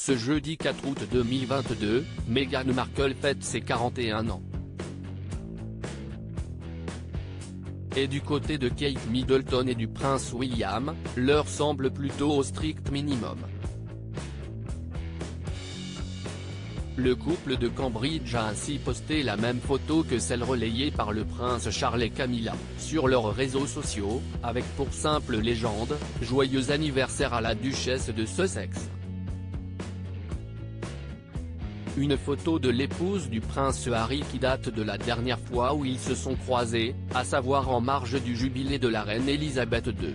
Ce jeudi 4 août 2022, Meghan Markle fête ses 41 ans. Et du côté de Kate Middleton et du prince William, l'heure semble plutôt au strict minimum. Le couple de Cambridge a ainsi posté la même photo que celle relayée par le prince Charles et Camilla, sur leurs réseaux sociaux, avec pour simple légende « Joyeux anniversaire à la duchesse de Sussex ». Une photo de l'épouse du prince Harry qui date de la dernière fois où ils se sont croisés, à savoir en marge du jubilé de la reine Elisabeth II.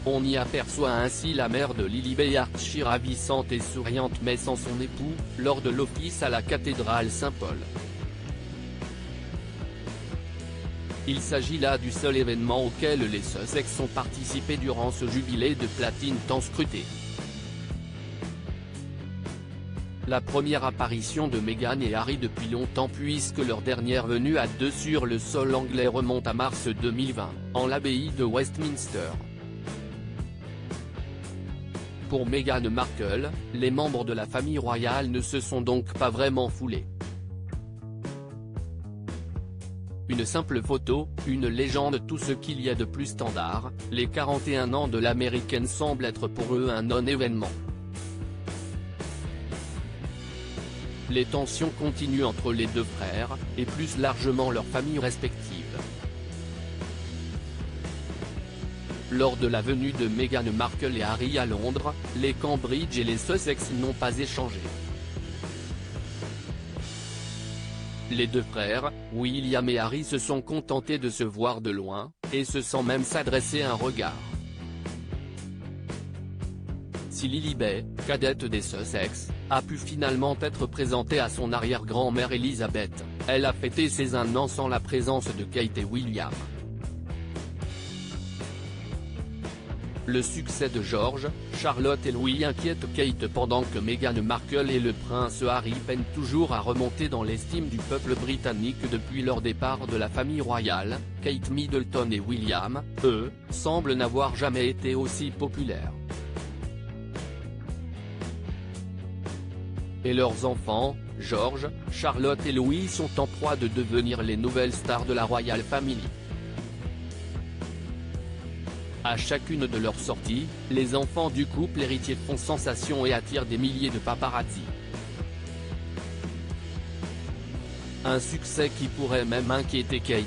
On y aperçoit ainsi la mère de Lilibet archi ravissante et souriante mais sans son époux, lors de l'office à la cathédrale Saint-Paul. Il s'agit là du seul événement auquel les Sussex ont participé durant ce jubilé de platine tant scruté. La première apparition de Meghan et Harry depuis longtemps puisque leur dernière venue à deux sur le sol anglais remonte à mars 2020, en l'abbaye de Westminster. Pour Meghan Markle, les membres de la famille royale ne se sont donc pas vraiment foulés. Une simple photo, une légende, tout ce qu'il y a de plus standard, les 41 ans de l'américaine semblent être pour eux un non-événement. Les tensions continuent entre les deux frères, et plus largement leurs familles respectives. Lors de la venue de Meghan Markle et Harry à Londres, les Cambridge et les Sussex n'ont pas échangé. Les deux frères, William et Harry se sont contentés de se voir de loin, et se sans même s'adresser un regard. Si Lilibet, cadette des Sussex, a pu finalement être présentée à son arrière-grand-mère Elisabeth, elle a fêté ses 1 an sans la présence de Kate et William. Le succès de George, Charlotte et Louis inquiète Kate pendant que Meghan Markle et le prince Harry peinent toujours à remonter dans l'estime du peuple britannique depuis leur départ de la famille royale. Kate Middleton et William, eux, semblent n'avoir jamais été aussi populaires. Et leurs enfants, George, Charlotte et Louis sont en proie de devenir les nouvelles stars de la Royal Family. À chacune de leurs sorties, les enfants du couple héritier font sensation et attirent des milliers de paparazzi. Un succès qui pourrait même inquiéter Kate.